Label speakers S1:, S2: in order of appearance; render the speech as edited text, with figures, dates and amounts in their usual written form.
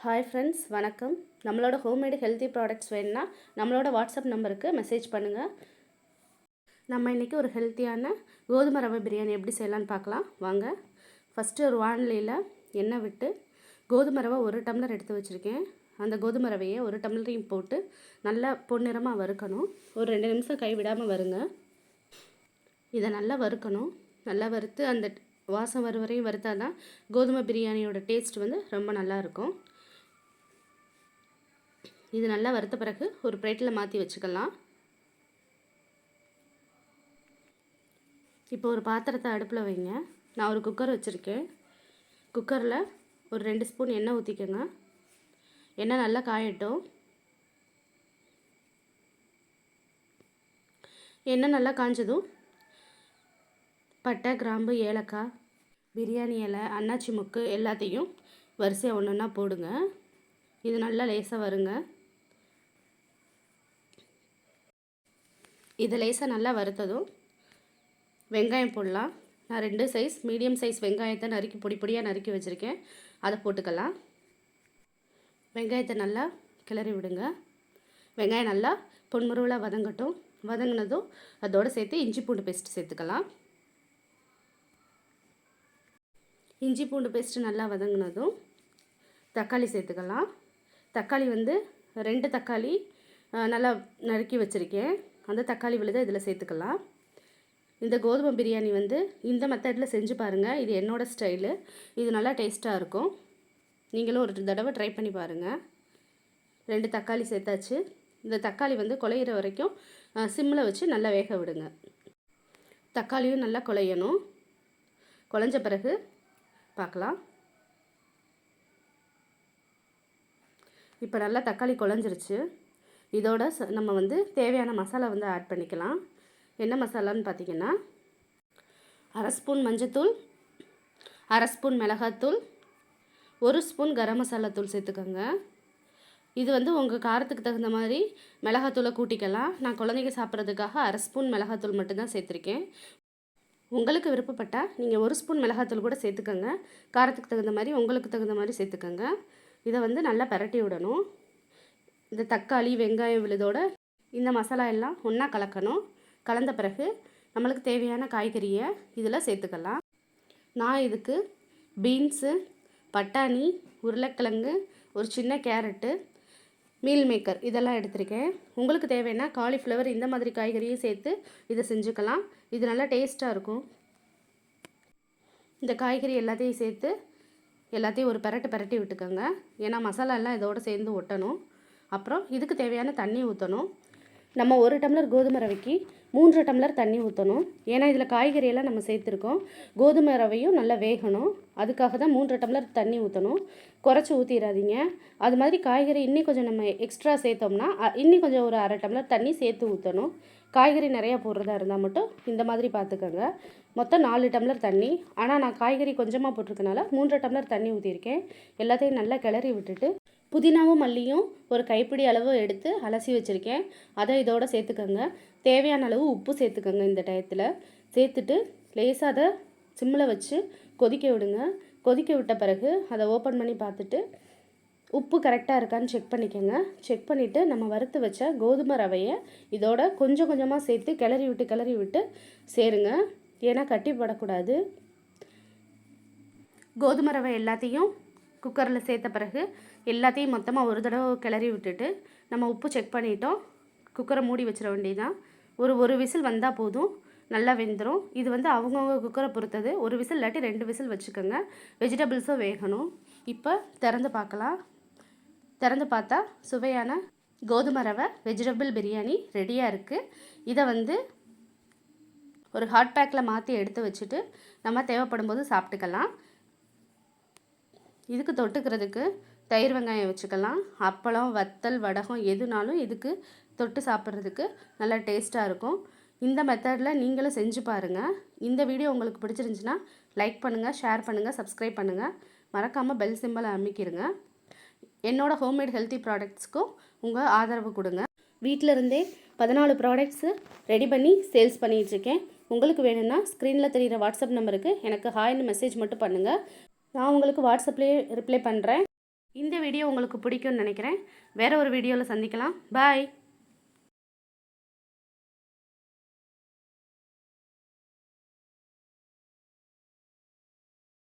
S1: Hi friends, வணக்கம். நம்மளோட homemade healthy products வேணும்னா நம்மளோட வாட்ஸ்அப் நம்பருக்கு மெசேஜ் பண்ணுங்கள். நம்ம இன்றைக்கி ஒரு ஹெல்த்தியான கோதுமை ரவை பிரியாணி எப்படி செய்யலான்னு பார்க்கலாம் வாங்க. ஃபஸ்ட்டு ஒரு வானிலையில் எண்ணெய் விட்டு கோதுமை ரவை 1 டம்ளர் எடுத்து வச்சுருக்கேன். அந்த கோதுமை ரவையை 1 டம்ளரையும் போட்டு நல்லா பொன்னிறமாக வறுக்கணும். ஒரு 2 நிமிஷம் கைவிடாமல் வருங்க. இதை நல்லா வறுக்கணும். நல்லா வறுத்து அந்த வாசம் வர வரையும் வறுத்தா தான் கோதுமை பிரியாணியோட டேஸ்ட் வந்து ரொம்ப நல்லாயிருக்கும். இது நல்லா வறுத்த பிறகு ஒரு பிளேட்டில் மாற்றி வச்சுக்கலாம். இப்போ ஒரு பாத்திரத்தை அடுப்பில் வைங்க. நான் ஒரு குக்கர் வச்சுருக்கேன். குக்கரில் ஒரு 2 ஸ்பூன் எண்ணெய் ஊற்றிக்கோங்க. எண்ணெய் நல்லா காயட்டும். எண்ணெய் நல்லா காஞ்சதும் பட்டை, கிராம்பு, ஏலக்காய், பிரியாணி இலை, அன்னாச்சி மொக்கு எல்லாத்தையும் வரிசையாக ஒன்று ஒன்றா போடுங்க. இது நல்லா லேசாக வருங்க. இது லேசாக நல்லா வறுத்ததும் வெங்காயம் போடலாம். நான் 2 சைஸ் மீடியம் சைஸ் வெங்காயத்தை நறுக்கி பொடி பொடியாக நறுக்கி வச்சுருக்கேன். அதை போட்டுக்கலாம். வெங்காயத்தை நல்லா கிளறி விடுங்க. வெங்காயம் நல்லா பொன்முருவலாக வதங்கட்டும். வதங்கினதும் அதோடு சேர்த்து இஞ்சி பூண்டு பேஸ்ட்டு சேர்த்துக்கலாம். இஞ்சி பூண்டு பேஸ்ட்டு நல்லா வதங்கினதும் தக்காளி சேர்த்துக்கலாம். தக்காளி வந்து 2 தக்காளி நல்லா நறுக்கி வச்சுருக்கேன். அந்த தக்காளி விழுதை இதில் சேர்த்துக்கலாம். இந்த கோதுமை பிரியாணி வந்து இந்த மெத்தடில் செஞ்சு பாருங்கள். இது என்னோடய ஸ்டைலு. இது நல்லா டேஸ்ட்டாக இருக்கும். நீங்களும் ஒரு தடவை ட்ரை பண்ணி பாருங்கள். 2 தக்காளி சேர்த்தாச்சு. இந்த தக்காளி வந்து குழையிற வரைக்கும் சிம்மில் வச்சு நல்லா வேக விடுங்க. தக்காளியும் நல்லா குழையணும். குழைஞ்ச பிறகு பார்க்கலாம். இப்போ நல்லா தக்காளி குழஞ்சிருச்சு. இதோட நம்ம வந்து தேவையான மசாலா வந்து ஆட் பண்ணிக்கலாம். என்ன மசாலான்னு பார்த்தீங்கன்னா, 1/2 ஸ்பூன் மஞ்சத்தூள், 1/2 ஸ்பூன் மிளகாத்தூள், 1 ஸ்பூன் கரம் மசாலா தூள் சேர்த்துக்கோங்க. இது வந்து உங்கள் காரத்துக்கு தகுந்த மாதிரி மிளகாத்தூளை கூட்டிக்கலாம். நான் குழந்தைங்க சாப்பிட்றதுக்காக 1/2 ஸ்பூன் மிளகாத்தூள் மட்டும்தான் சேர்த்துருக்கேன். உங்களுக்கு விருப்பப்பட்டால் நீங்கள் 1 ஸ்பூன் மிளகாத்தூள் கூட சேர்த்துக்கோங்க. காரத்துக்கு தகுந்த மாதிரி உங்களுக்கு தகுந்த மாதிரி சேர்த்துக்கோங்க. இதை வந்து நல்லா பரட்டி விடணும். இந்த தக்காளி, வெங்காயம் விழுதோட இந்த மசாலா எல்லாம் ஒன்றா கலக்கணும். கலந்த பிறகு நம்மளுக்கு தேவையான காய்கறியை இதில் சேர்த்துக்கலாம். நான் இதுக்கு பீன்ஸு, பட்டாணி, உருளைக்கிழங்கு, ஒரு சின்ன கேரட்டு, மீல் மேக்கர் இதெல்லாம் எடுத்திருக்கேன். உங்களுக்கு தேவைன்னா காலிஃப்ளவர் இந்த மாதிரி காய்கறியும் சேர்த்து இதை செஞ்சுக்கலாம். இது நல்லா டேஸ்ட்டாக இருக்கும். இந்த காய்கறி எல்லாத்தையும் சேர்த்து எல்லாத்தையும் ஒரு பரட்டி விட்டுக்கோங்க. ஏன்னா மசாலா எல்லாம் இதோடு சேர்ந்து ஒட்டணும். அப்புறம் இதுக்கு தேவையான தண்ணி ஊற்றணும். நம்ம 1 டம்ளர் கோதுமை ரவைக்கு 3 டம்ளர் தண்ணி ஊற்றணும். ஏன்னா இதில் காய்கறியெல்லாம் நம்ம சேர்த்துருக்கோம். கோதுமை ரவையும் நல்லா வேகணும். அதுக்காக தான் 3 டம்ளர் தண்ணி ஊற்றணும். குறைச்சி ஊற்றிடாதீங்க. அது மாதிரி காய்கறி இன்னும் கொஞ்சம் நம்ம எக்ஸ்ட்ரா சேர்த்தோம்னா இன்னும் கொஞ்சம் ஒரு 1/2 டம்ளர் தண்ணி சேர்த்து ஊற்றணும். காய்கறி நிறையா போடுறதா இருந்தால் மட்டும் இந்த மாதிரி பார்த்துக்கோங்க. மொத்தம் 4 டம்ளர் தண்ணி. ஆனால் நான் காய்கறி கொஞ்சமாக போட்டிருக்கனால 3 டம்ளர் தண்ணி ஊற்றிருக்கேன். எல்லாத்தையும் நல்லா கிளறி விட்டுட்டு புதினாவும் மல்லியும் ஒரு கைப்பிடி அளவு எடுத்து அலசி வச்சுருக்கேன். அதை இதோடு சேர்த்துக்கோங்க. தேவையான அளவு உப்பு சேர்த்துக்கோங்க. இந்த டயத்தில் சேர்த்துட்டு லேசாக அதை சிம்மில் வச்சு கொதிக்க விடுங்க. கொதிக்க விட்ட பிறகு அதை ஓப்பன் பண்ணி பார்த்துட்டு உப்பு கரெக்டாக இருக்கான்னு செக் பண்ணிக்கோங்க. செக் பண்ணிவிட்டு நம்ம வறுத்து வச்ச கோதுமை ரவையை இதோட கொஞ்சம் கொஞ்சமாக சேர்த்து கிளறி விட்டு சேருங்க. ஏன்னா கட்டி போடக்கூடாது. கோதுமை ரவை எல்லாத்தையும் குக்கரில் சேர்த்த பிறகு எல்லாத்தையும் மொத்தமாக ஒரு தடவை கிளறி விட்டுட்டு நம்ம உப்பு செக் பண்ணிட்டோம். குக்கரை மூடி வச்சிட வேண்டியதான். ஒரு விசில் வந்தால் போதும், நல்லா வெந்துடும். இது வந்து அவங்கவுங்க குக்கரை பொறுத்தது. 1 விசில் இல்லாட்டி 2 விசில் வச்சுக்கோங்க. வெஜிடபிள்ஸும் வேகணும். இப்போ திறந்து பார்க்கலாம். திறந்து பார்த்தா சுவையான கோதுமை ரவை வெஜிடபிள் பிரியாணி ரெடியாக இருக்குது. இதை வந்து ஒரு ஹாட் பேக்கில் மாற்றி எடுத்து வச்சுட்டு நம்ம தேவைப்படும் போது சாப்பிட்டுக்கலாம். இதுக்கு தொட்டுக்கிறதுக்கு தயிர் வெங்காயம் வச்சுக்கலாம். அப்பளம், வத்தல், வடகம் எதுனாலும் இதுக்கு தொட்டு சாப்பிட்றதுக்கு நல்லா டேஸ்ட்டாக இருக்கும். இந்த மெத்தடில் நீங்களும் செஞ்சு பாருங்கள். இந்த வீடியோ உங்களுக்கு பிடிச்சிருந்துச்சுன்னா லைக் பண்ணுங்கள், ஷேர் பண்ணுங்கள், சப்ஸ்கிரைப் பண்ணுங்கள். மறக்காமல் பெல் சிம்பலை அமைக்கிருங்க. என்னோடய ஹோம்மேட் ஹெல்த்தி ப்ராடக்ட்ஸ்க்கும் உங்கள் ஆதரவு கொடுங்க. வீட்டில் இருந்தே 14 ப்ராடக்ட்ஸு ரெடி பண்ணி சேல்ஸ் பண்ணிகிட்ருக்கேன். உங்களுக்கு வேணும்னா ஸ்க்ரீனில் தெரிகிற வாட்ஸ்அப் நம்பருக்கு எனக்கு ஹாய்னு மெசேஜ் மட்டும் பண்ணுங்கள். நான் உங்களுக்கு வாட்ஸ்அப்லேயே ரிப்ளை பண்ணுறேன். இந்த வீடியோ உங்களுக்கு பிடிக்கும்னு நினைக்கிறேன். வேறு ஒரு வீடியோவில் சந்திக்கலாம். பாய்.